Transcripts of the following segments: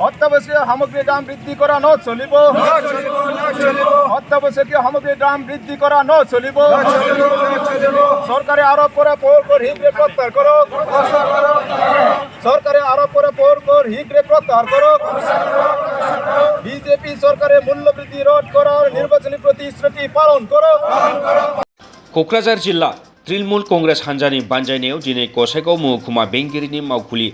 অত্যাবশ্যকীয় সামগ্রীর দাম বৃদ্ধি করা চলিব। অত্যাবশ্যকীয় সামগ্রীর দাম বৃদ্ধি করা চলিব। সরকারে আরোপ করে পৌর হিট রেট প্রত্যাহার করুক। সরকারে আরোপ করে পৌর হিট রেট প্রত্যাহার করুক। বিজেপি সরকারের মূল্যবৃদ্ধি রোধ করার নির্বাচনী প্রতিশ্রুতি পালন করুক। क'क्राझार जिल्ला तृणमूल कंग्रेस हान्जानि बानजायनायाव दिनै गसाइगाव महकुमा बेंगिरिनि मावखुलि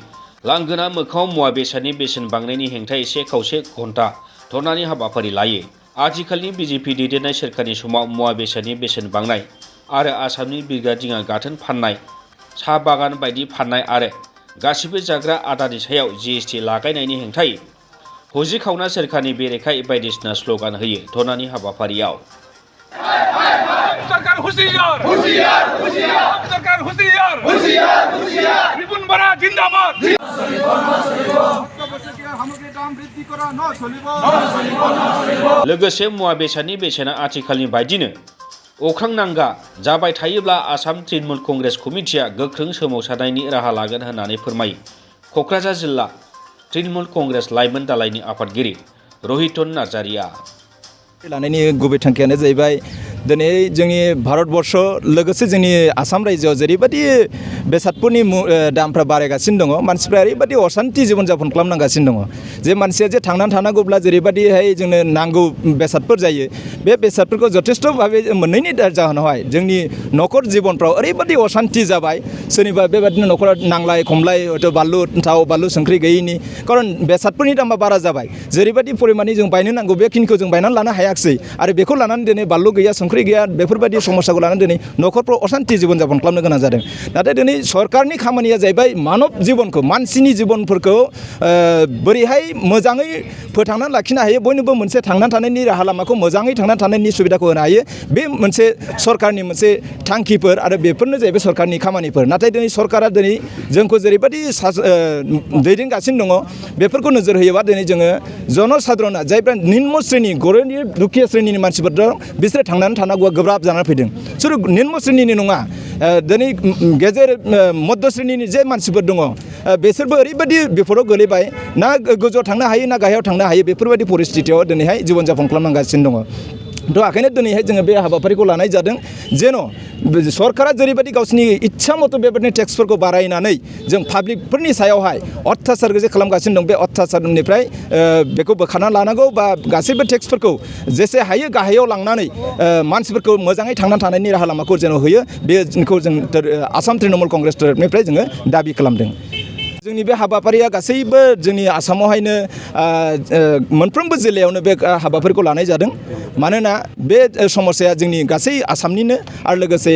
लांगोना मोखाङाव मुवा बेसादनि बेसेन बांनायनि हेंथायै से खावसे घन्टा धरनानि हाबाफारि लायो। आथिखालनि बिजेपि दैदेननाय सोरखारनि समाव मुवा बेसादनि बेसेन बांनाय आरो आसामनि बिरग्रा दिङा गाथोन फाननाय, साहा बागान बायदि फाननाय आरो गासिबो जाग्रा आदारनि सायाव GST लागायनायनि हेंथायै होजिखावना सोरखारनि बेरेखायै बायदिसिना स्ल'गान होयो। धरनानि हाबाफारियाव सरकार होशियार होशियार होशियार सरकार होशियार होशियार होशियार रिपुन बरा जिंदाबाद लोगोसे मुवा बेसादनि बेसेना आथिखालनि बायदिनो अख्रां नांगा जाबाय थायोब्ला आसाम तृणमूल कंग्रेस कमिटिया गोख्रों सोमावसारनायनि राहा लागोन होननानै फोरमायो क'क्राझार जिल्ला तृणमूल कंग्रेस लाइमोन दालायनि आफादगिरि रहितन नार्जारिया। लानायनि गुबै थांखियानो जाहैबाय दिनै जोंनि भारतबर्ष लोगोसे जोंनि आसाम रायजोआव जेरैबायदि बेसादफोरनि दामफ्रा बारायगासिनो दङ, मानसिफ्रा ओरैबायदि असान्थि जीवन जापन खालामनांगासिनो दङ जे मानसिया जे थांनानै थानांगौब्ला जेरैबायदिहाय जोंनो नांगौ बेसादफोर जायो, बे बेसादफोरखौ जथेस्थ भाबै मोनैनि जाहोनावहाय जोंनि न'खर जीवनफ्राव ओरैबायदि असान्थि जाबाय। सोरनिबा बेबायदिनो न'खराव नांलाय खमलाय हयथ' बानलु थाव बानलु संख्रि गैयिनि खारन बेसादफोरनि दामा बारा जाबाय। जेरैबायदि परिमाणनि जों बायनो नांगौ बेखिनिखौ जों बायनानै लानो हायाखिसै आरो बेखौ लानानै दिनै बानलु गैया संख्रि गैया बेफोरबायदि समस्याखौ लानानै दिनै न'खरफ्राव असान्थि जीवन जापन खालामनो गोनां जादों। नाथाय दिनै सरकारनि खामानिया जाहैबाय मानब जीवनखौ मानसिनि जीवनफोरखौ बोरैहाय मोजाङै फोथांनानै लाखिनो हायो, बयनोबो मोनसे थांनानै थानायनि राहा लामाखौ मोजाङै थांनानै थानायनि सुबिदाखौ होनो हायो, बे मोनसे सरकारनि मोनसे थांखिफोर आरो बेफोरनो जाहैबाय सरकारनि खामानिफोर। नाथाय दिनै सरकारा दिनै जोंखौ जेरैबायदि दैदेनगासिनो दङ बेफोरखौ नोजोर होयोबा दिनै जोङो जनसाधारना जायफ्रा निम्न श्रेणी गरिब दुखिया श्रेणीनि मानसिफोर दं बिसोरो थांनानै थानांगौआ गोब्राब जानानै फैदों। सोर निम्न श्रेणीनि नङा, दिनै गेजेर मध्य श्रेणीनि जे मानसिफोर दङ बिसोरबो ओरैबायदि बिपदाव गोलैबाय, ना गोजौआव थांनो हायो ना गाहायाव थांनो हायो, बेफोरबायदि परिस्थितियाव दिनैहाय जीवन जापन खालामनांगासिनो दङ। थ' ओंखायनो दिनैहाय जोङो बे हाबाफारिखौ लानाय जादों जेन' सरकारा जेरैबायदि गावसिनि इच्छा मथे बेबायदिनो टेक्सफोरखौ बारायनानै जों पाब्लिकफोरनि सायावहाय अत्याचार जे खालामगासिनो दं, बे अत्याचारनिफ्राय बेखौ बोखारना लानांगौ बा गासैबो टेक्सफोरखौ जेसे हायो गाहायाव लांनानै मानसिफोरखौ मोजाङै थांनानै थानायनि राहा लामाखौ जेन' होयो, बेखौ जों आसाम तृणमूल कंग्रेस तरफनिफ्राय जोङो दाबि खालामदों। जोंनि बे हाबाफारिया गासैबो जोंनि आसामावहायनो मोनफ्रोमबो जिल्लायावनो बे हाबाफारिखौ लानाय जादों। मानोना बे समस्याया जोंनि गासै आसामनिनो आरो लोगोसे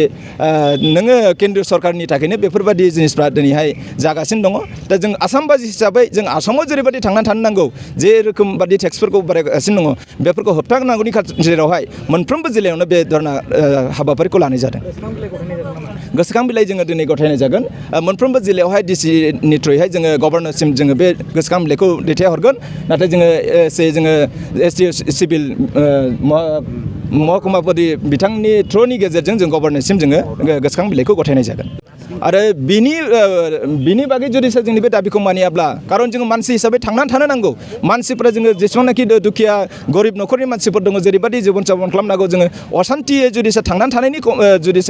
नोङो केन्द्र सरकारनि थाखायनो बेफोरबायदि जिनिसफ्रा दिनैहाय जागासिनो दङ। दा जों आसामबासि हिसाबै जों आसामाव जेरैबायदि थांनानै थानो नांगौ, जे रोखोम बादि टेक्सफोरखौ बारायगासिनो दङ बेफोरखौ होबथानांगौनि गेजेरावहाय मोनफ्रोमबो जिल्लायावनो बे धरना हाबाफारिखौ लानाय जादों। गोसोखां बिलाइ जोङो दिनै गथायनाय जागोन। मोनफ्रोमबो जिल्लायावहाय डिसिनि थ्रुयैहाय जोङो गभर्नरसिम जोङो बे गोसोखां बिलाइखौ दैथायहरगोन। नाथाय जोङो ST सिभिल महकुमापति बिथांनि थ्रुनि गेजेरजों जों गभर्नरसिम जोङो गोसोखां बिलाइखौ गथायनाय जागोन। आरो बिनि बागै जुदि जोंनि बे दाबिखौ मानियाब्ला, खारन जोङो मानसि हिसाबै थांनानै थानो नांगौ, मानसिफोरा जोङो जेसेबांनाखि दुखिया गरिब न'खरनि मानसिफोर दङ जेरैबायदि जीवन जापन खालामनांगौ, जोङो असान्थियै जुदि थांनानै थानायनि जुदि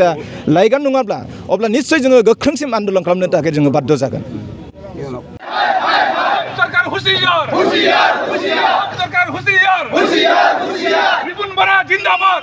लायगान नङाब्ला अब्ला निस्सय जोङो गोख्रोंसिम आन्दोलन खालामनो थाखाय जोङो बाध्य जागोन। सरकार होशियार होशियार होशियार सरकार होशियार होशियार होशियार रिपुन बरा जिंदाबाद।